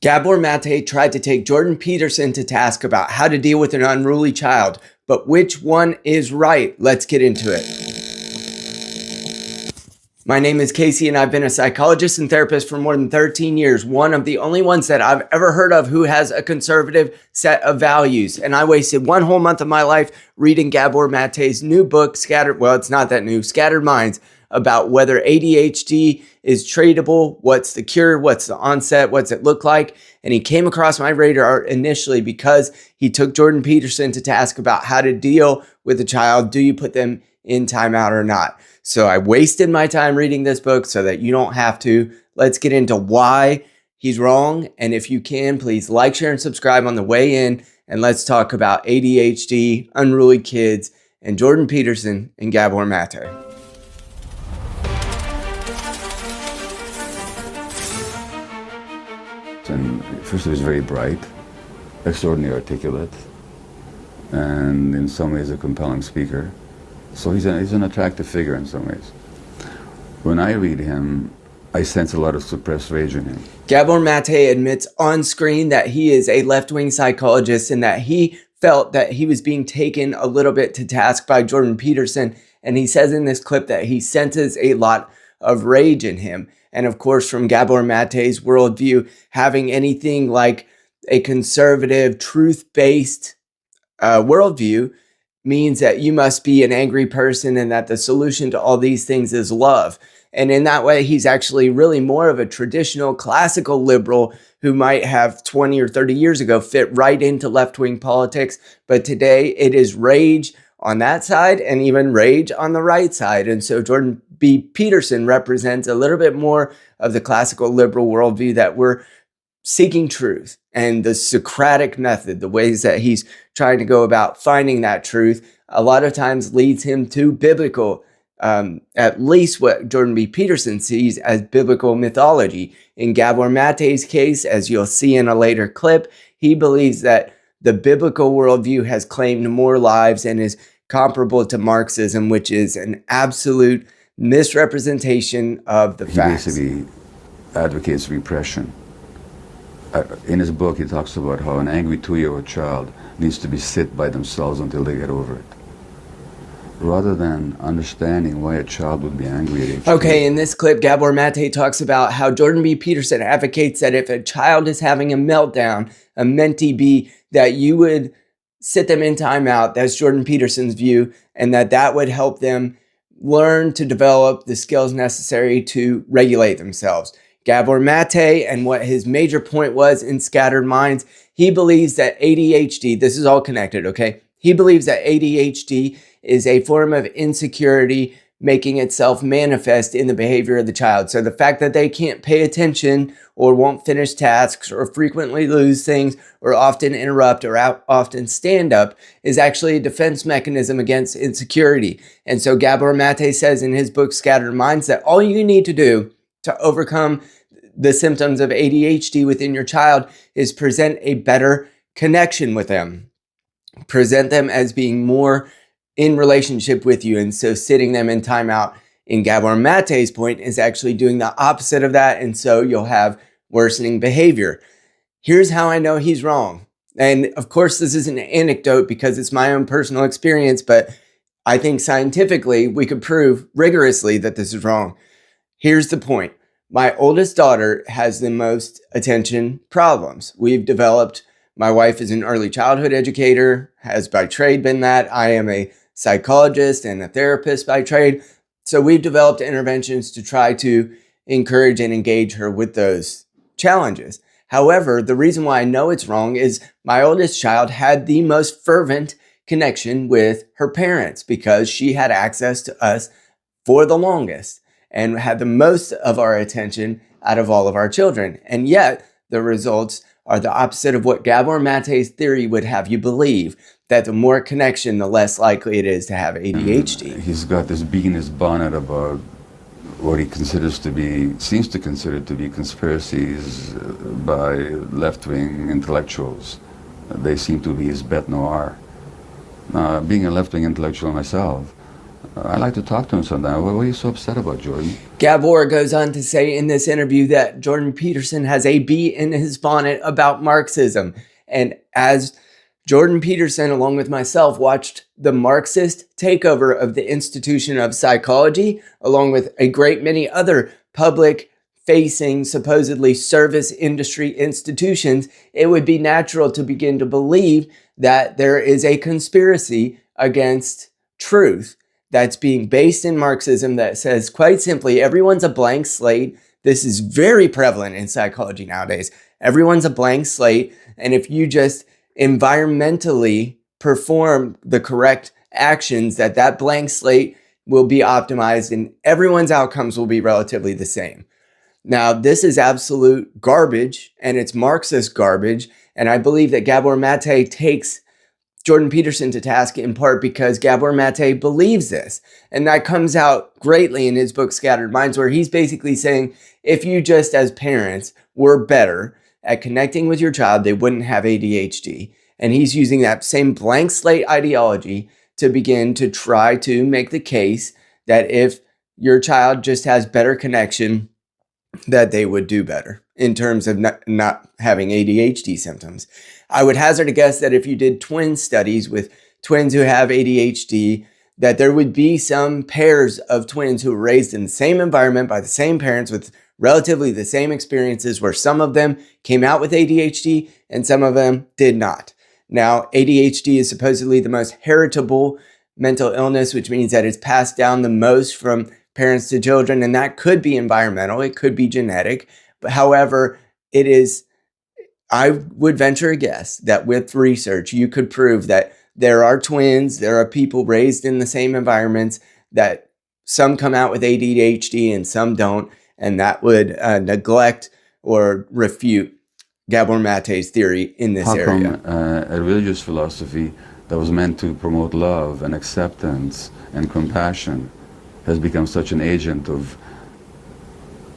Gabor Mate tried to take Jordan Peterson to task about how to deal with an unruly child, but which one is right? Let's get into it. My name is Casey and I've been a psychologist and therapist for more than 13 years, one of the only ones that I've ever heard of who has a conservative set of values. And I wasted one whole month of my life reading Gabor Mate's new book, Scattered Minds, about whether ADHD is treatable, what's the cure, what's the onset, what's it look like. And he came across my radar initially because he took Jordan Peterson to task about how to deal with a child. Do you put them in timeout or not? So I wasted my time reading this book so that you don't have to. Let's get into why he's wrong. And if you can, please like, share, and subscribe on the way in. And let's talk about ADHD, unruly kids, and Jordan Peterson and Gabor Mate. And first, he was very bright, extraordinarily articulate, and in some ways a compelling speaker. So he's an attractive figure in some ways. When I read him, I sense a lot of suppressed rage in him. Gabor Mate admits on screen that he is a left-wing psychologist and that he felt that he was being taken a little bit to task by Jordan Peterson. And he says in this clip that he senses a lot of rage in him. And of course, from Gabor Mate's worldview, having anything like a conservative, truth-based worldview means that you must be an angry person and that the solution to all these things is love. And in that way, he's actually really more of a traditional classical liberal who might have 20 or 30 years ago fit right into left-wing politics. But today it is rage on that side and even rage on the right side. And so Jordan B. Peterson represents a little bit more of the classical liberal worldview that we're seeking truth, and the Socratic method, the ways that he's trying to go about finding that truth, a lot of times leads him to biblical, at least what Jordan B. Peterson sees as biblical mythology. In Gabor Mate's case, as you'll see in a later clip, he believes that the biblical worldview has claimed more lives and is comparable to Marxism, which is an absolute misrepresentation of the facts. He basically advocates repression. In his book, he talks about how an angry 2-year-old child needs to be sit by themselves until they get over it, rather than understanding why a child would be angry at age. Okay, in this clip, Gabor Mate talks about how Jordan B. Peterson advocates that if a child is having a meltdown, a mentee B, that you would sit them in timeout. That's Jordan Peterson's view, and that would help them learn to develop the skills necessary to regulate themselves. Gabor Mate, and what his major point was in Scattered Minds, he believes that ADHD, this is all connected, okay? He believes that ADHD is a form of insecurity making itself manifest in the behavior of the child. So the fact that they can't pay attention or won't finish tasks or frequently lose things or often interrupt or often stand up is actually a defense mechanism against insecurity. And so Gabor Mate says in his book, Scattered Minds, that all you need to do to overcome the symptoms of ADHD within your child is present a better connection with them. Present them as being more in relationship with you. And so sitting them in timeout, in Gabor Mate's point, is actually doing the opposite of that. And so you'll have worsening behavior. Here's how I know he's wrong. And of course, this is an anecdote because it's my own personal experience, but I think scientifically we could prove rigorously that this is wrong. Here's the point. My oldest daughter has the most attention problems. My wife is an early childhood educator, has by trade been that. I am a psychologist and a therapist by trade. So we've developed interventions to try to encourage and engage her with those challenges. However, the reason why I know it's wrong is my oldest child had the most fervent connection with her parents because she had access to us for the longest and had the most of our attention out of all of our children. And yet the results are the opposite of what Gabor Mate's theory would have you believe, that the more connection, the less likely it is to have ADHD. He's got this bee in his bonnet about what he seems to consider to be conspiracies by left-wing intellectuals. They seem to be his bête noire. Being a left-wing intellectual myself, I like to talk to him sometimes. What are you so upset about, Jordan? Gabor goes on to say in this interview that Jordan Peterson has a bee in his bonnet about Marxism. And as Jordan Peterson, along with myself, watched the Marxist takeover of the institution of psychology, along with a great many other public-facing, supposedly service industry institutions, it would be natural to begin to believe that there is a conspiracy against truth that's being based in Marxism that says, quite simply, everyone's a blank slate. This is very prevalent in psychology nowadays. Everyone's a blank slate. And if you just environmentally perform the correct actions, that blank slate will be optimized and everyone's outcomes will be relatively the same. Now, this is absolute garbage, and it's Marxist garbage. And I believe that Gabor Mate takes Jordan Peterson to task in part because Gabor Mate believes this. And that comes out greatly in his book, Scattered Minds, where he's basically saying, if you just as parents were better at connecting with your child, they wouldn't have ADHD. And he's using that same blank slate ideology to begin to try to make the case that if your child just has better connection, that they would do better in terms of not having ADHD symptoms. I would hazard a guess that if you did twin studies with twins who have ADHD, that there would be some pairs of twins who were raised in the same environment by the same parents with relatively the same experiences, where some of them came out with ADHD and some of them did not. Now, ADHD is supposedly the most heritable mental illness, which means that it's passed down the most from parents to children, and that could be environmental, it could be genetic. But however, it is, I would venture a guess that with research, you could prove that there are twins, there are people raised in the same environments, that some come out with ADHD and some don't, and that would neglect or refute Gabor Mate's theory in this area. A religious philosophy that was meant to promote love and acceptance and compassion has become such an agent of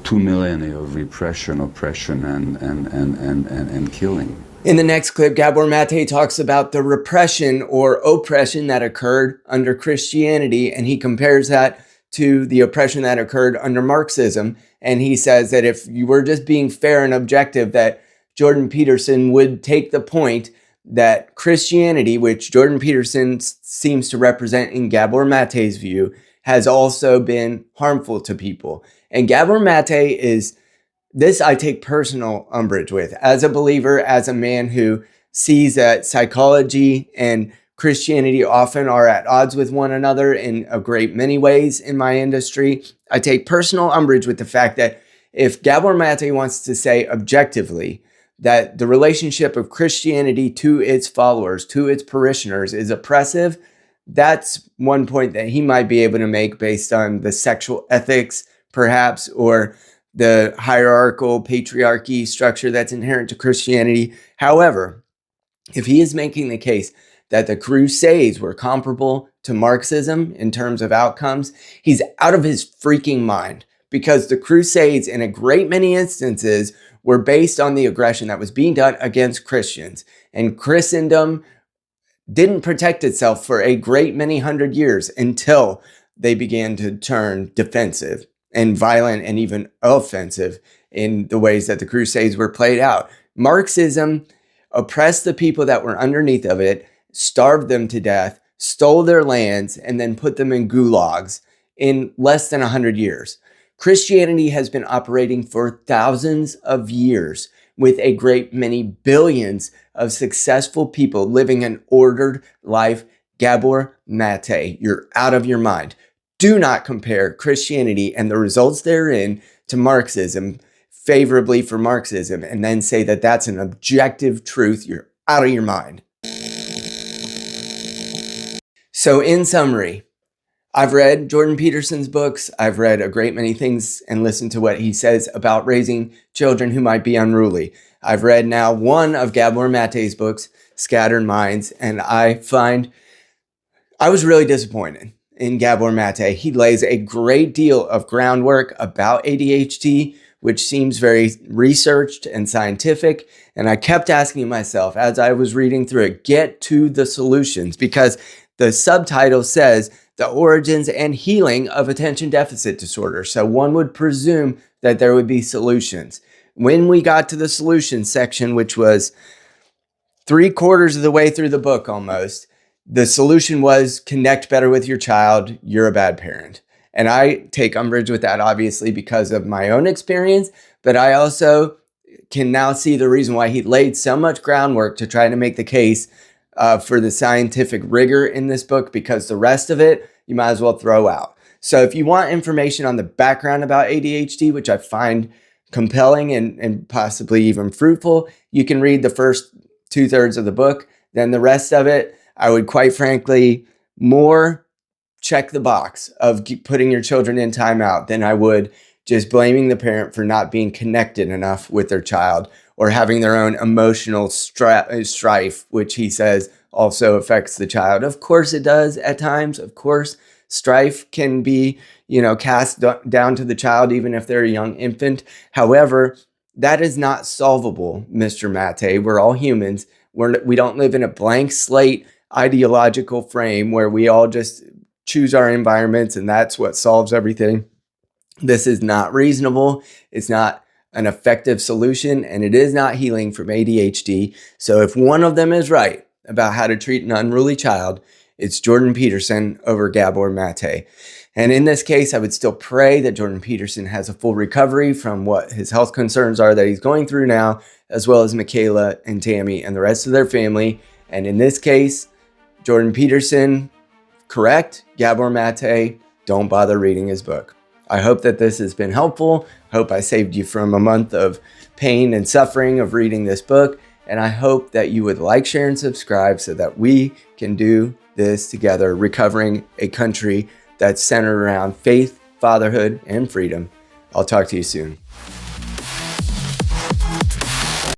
2 millennia of repression, oppression, and killing? In the next clip, Gabor Mate talks about the repression or oppression that occurred under Christianity, and he compares that to the oppression that occurred under Marxism. And he says that if you were just being fair and objective, that Jordan Peterson would take the point that Christianity, which Jordan Peterson seems to represent in Gabor Mate's view, has also been harmful to people. And Gabor Mate is, this I take personal umbrage with. As a believer, as a man who sees that psychology and Christianity often are at odds with one another in a great many ways in my industry, I take personal umbrage with the fact that if Gabor Mate wants to say objectively that the relationship of Christianity to its followers, to its parishioners, is oppressive, that's one point that he might be able to make based on the sexual ethics, perhaps, or the hierarchical patriarchy structure that's inherent to Christianity. However, if he is making the case that the Crusades were comparable to Marxism in terms of outcomes, he's out of his freaking mind, because the Crusades, in a great many instances, were based on the aggression that was being done against Christians. And Christendom didn't protect itself for a great many hundred years until they began to turn defensive and violent and even offensive in the ways that the Crusades were played out. Marxism oppressed the people that were underneath of it, starved them to death, stole their lands, and then put them in gulags in less than 100 years. Christianity has been operating for thousands of years with a great many billions of successful people living an ordered life. Gabor Mate, you're out of your mind. Do not compare Christianity and the results therein to Marxism favorably for Marxism and then say that that's an objective truth. You're out of your mind. So in summary, I've read Jordan Peterson's books. I've read a great many things and listened to what he says about raising children who might be unruly. I've read now one of Gabor Mate's books, Scattered Minds, and I was really disappointed in Gabor Mate. He lays a great deal of groundwork about ADHD, which seems very researched and scientific. And I kept asking myself as I was reading through it, get to the solutions, because the subtitle says the origins and healing of attention deficit disorder. So one would presume that there would be solutions. When we got to the solution section, which was 3/4 of the way through the book almost, the solution was connect better with your child. You're a bad parent. And I take umbrage with that, obviously, because of my own experience, but I also can now see the reason why he laid so much groundwork to try to make the case for the scientific rigor in this book, because the rest of it you might as well throw out. So if you want information on the background about ADHD, which I find compelling and possibly even fruitful, you can read the first 2/3 of the book. Then the rest of it, I would quite frankly more check the box of putting your children in timeout than I would just blaming the parent for not being connected enough with their child or having their own emotional strife, which he says also affects the child. Of course it does at times. Of course, strife can be, cast down to the child even if they're a young infant. However, that is not solvable, Mr. Mate. We're all humans. We don't live in a blank slate ideological frame where we all just choose our environments and that's what solves everything. This is not reasonable. It's not an effective solution, and it is not healing from ADHD. So if one of them is right about how to treat an unruly child, it's Jordan Peterson over Gabor Mate. And in this case, I would still pray that Jordan Peterson has a full recovery from what his health concerns are that he's going through now, as well as Michaela and Tammy and the rest of their family. And in this case, Jordan Peterson, correct. Gabor Mate, don't bother reading his book. I hope that this has been helpful. I hope I saved you from a month of pain and suffering of reading this book. And I hope that you would like, share, and subscribe so that we can do this together, recovering a country that's centered around faith, fatherhood, and freedom. I'll talk to you soon.